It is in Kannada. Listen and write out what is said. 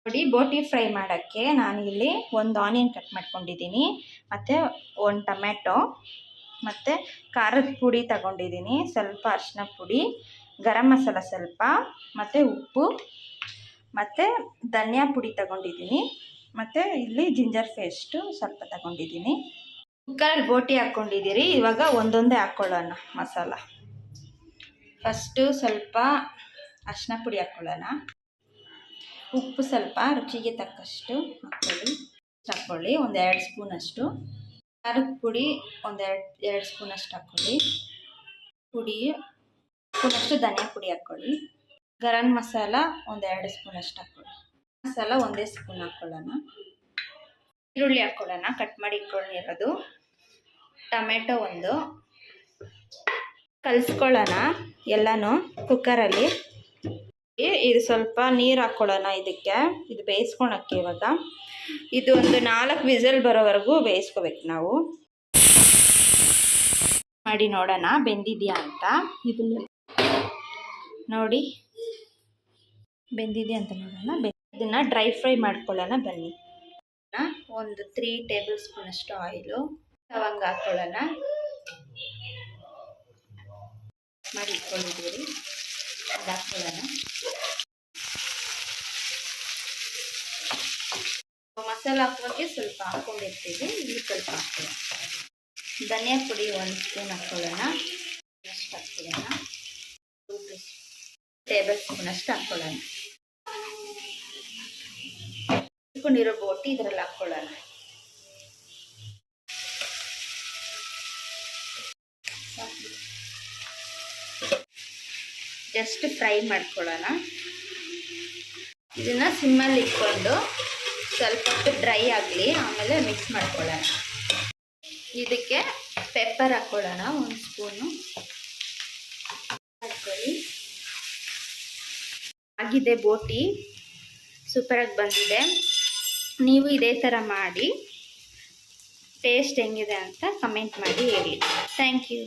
ನೋಡಿ, ಬೋಟಿ ಫ್ರೈ ಮಾಡೋಕ್ಕೆ ನಾನಿಲ್ಲಿ ಒಂದು ಆನಿಯನ್ ಕಟ್ ಮಾಡ್ಕೊಂಡಿದ್ದೀನಿ, ಮತ್ತು ಒಂದು ಟೊಮೆಟೊ, ಮತ್ತು ಖಾರದ ಪುಡಿ ತಗೊಂಡಿದ್ದೀನಿ, ಸ್ವಲ್ಪ ಅರಿಶಿನ ಪುಡಿ, ಗರಂ ಮಸಾಲ ಸ್ವಲ್ಪ, ಮತ್ತು ಉಪ್ಪು, ಮತ್ತು ಧನಿಯಾ ಪುಡಿ ತಗೊಂಡಿದ್ದೀನಿ, ಮತ್ತು ಇಲ್ಲಿ ಜಿಂಜರ್ ಪೇಸ್ಟು ಸ್ವಲ್ಪ ತಗೊಂಡಿದ್ದೀನಿ. ಕುಕ್ಕರಲ್ಲಿ ಬೋಟಿ ಹಾಕ್ಕೊಂಡಿದ್ದೀರಿ. ಇವಾಗ ಒಂದೊಂದೇ ಹಾಕ್ಕೊಳ್ಳೋಣ ಮಸಾಲ. ಫಸ್ಟು ಸ್ವಲ್ಪ ಅರಿಶಿನ ಪುಡಿ ಹಾಕ್ಕೊಳ್ಳೋಣ, ಉಪ್ಪು ಸ್ವಲ್ಪ ರುಚಿಗೆ ತಕ್ಕಷ್ಟು ಹಾಕ್ಕೊಳ್ಳಿ, ಒಂದು 2 ಸ್ಪೂನಷ್ಟು. ಖಾರದ ಪುಡಿ ಒಂದು ಎರಡು ಸ್ಪೂನಷ್ಟು ಹಾಕ್ಕೊಳ್ಳಿ. ಪುಡಿ ಸ್ಪೂನಷ್ಟು ಧನಿಯಾ ಪುಡಿ ಹಾಕ್ಕೊಳ್ಳಿ. ಗರಂ ಮಸಾಲ ಒಂದು 2 ಸ್ಪೂನಷ್ಟು ಹಾಕ್ಕೊಳ್ಳಿ. ಮಸಾಲ ಒಂದೇ ಸ್ಪೂನ್ ಹಾಕ್ಕೊಳ್ಳೋಣ. ಈರುಳ್ಳಿ ಹಾಕ್ಕೊಳ್ಳೋಣ, ಕಟ್ ಮಾಡಿ ಇಟ್ಕೊಂಡಿರೋದು. ಟೊಮೆಟೊ ಒಂದು ಕಲಿಸ್ಕೊಳ್ಳೋಣ ಎಲ್ಲನೂ ಕುಕ್ಕರಲ್ಲಿ. ಇದು ಸ್ವಲ್ಪ ನೀರು ಹಾಕ್ಕೊಳ್ಳೋಣ ಇದಕ್ಕೆ, ಇದು ಬೇಯಿಸ್ಕೊಳಕ್ಕೆ. ಇವಾಗ ಇದು ಒಂದು 4 ವಿಸಲ್ ಬರೋವರೆಗೂ ಬೇಯಿಸ್ಕೋಬೇಕು ನಾವು. ಮಾಡಿ ನೋಡೋಣ ಬೆಂದಿದೆಯಾ ಅಂತ. ಇದನ್ನು ನೋಡಿ, ಬೆಂದಿದೆಯಾ ಅಂತ ನೋಡೋಣ. ಇದನ್ನು ಡ್ರೈ ಫ್ರೈ ಮಾಡ್ಕೊಳ್ಳೋಣ ಬನ್ನಿ. ಒಂದು 3 ಟೇಬಲ್ ಸ್ಪೂನಷ್ಟು ಆಯಿಲು, ಲವಂಗ ಹಾಕ್ಕೊಳ್ಳೋಣ. ಮಾಡಿ ಇಟ್ಕೊಂಡಿದ್ದೀರಿ, ಅದು ಹಾಕ್ಕೊಳ್ಳೋಣ. ಮಸಾಲ ಹಾಕೋಕ್ಕೆ ಸ್ವಲ್ಪ ಹಾಕ್ಕೊಂಡಿರ್ತೀವಿ, ಇಲ್ಲಿ ಸ್ವಲ್ಪ ಹಾಕ್ಕೊಳ್ಳೋಣ. ಧನಿಯಾ ಪುಡಿ 1 ಸ್ಪೂನ್ ಹಾಕ್ಕೊಳ್ಳೋಣ. ಅಷ್ಟು ಹಾಕ್ಕೊಳ್ಳೋಣ. 2 ಟೇಬಲ್ ಸ್ಪೂನಷ್ಟು ಹಾಕ್ಕೊಳ್ಳೋಣ. ಇಟ್ಕೊಂಡಿರೋ ಬೋಟಿ ಇದರಲ್ಲಿ ಹಾಕ್ಕೊಳ್ಳೋಣ. ಜಸ್ಟ್ ಫ್ರೈ ಮಾಡ್ಕೊಳ್ಳೋಣ. ಇದನ್ನು ಸಿಮ್ಮಲ್ಲಿ ಇಟ್ಕೊಂಡು ಸ್ವಲ್ಪ ಡ್ರೈ ಆಗಲಿ, ಆಮೇಲೆ ಮಿಕ್ಸ್ ಮಾಡ್ಕೊಳ್ಳೋಣ. ಇದಕ್ಕೆ ಪೆಪ್ಪರ್ ಹಾಕ್ಕೊಳ್ಳೋಣ, 1 ಸ್ಪೂನು ಹಾಕ್ಕೊಳ್ಳಿ. ಆಗಿದೆ ಬೋಟಿ, ಸೂಪರಾಗಿ ಬಂದಿದೆ. ನೀವು ಇದೇ ಥರ ಮಾಡಿ ಟೇಸ್ಟ್ ಹೆಂಗಿದೆ ಅಂತ ಕಮೆಂಟ್ ಮಾಡಿ ಹೇಳಿ. Thank you.